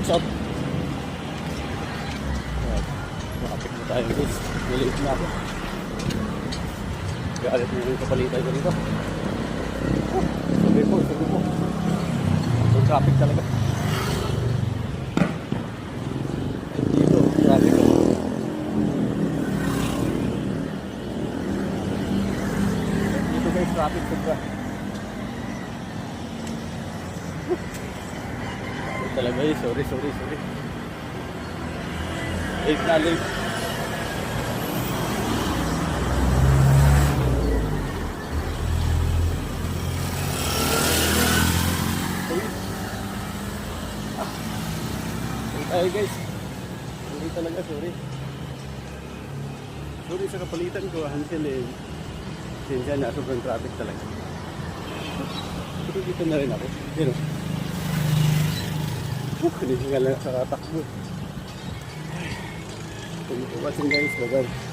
Shop. Makapit na tayo guys. Maliit na ako. Galit na yung kapalitan ko dito. Sabi po. Yung traffic talaga. Dito, traffic. Dito guys, traffic sobra. Talaga eh, sorry. Late na late. Ay guys, sorry talaga, sorry sa kapalitan ko, Hansel eh. Sinsya na, sobrang traffic talaga. Pero dito na rin ako, yun o. Hinihingal lang sa katakbo. Thank you for watching guys, bye bye.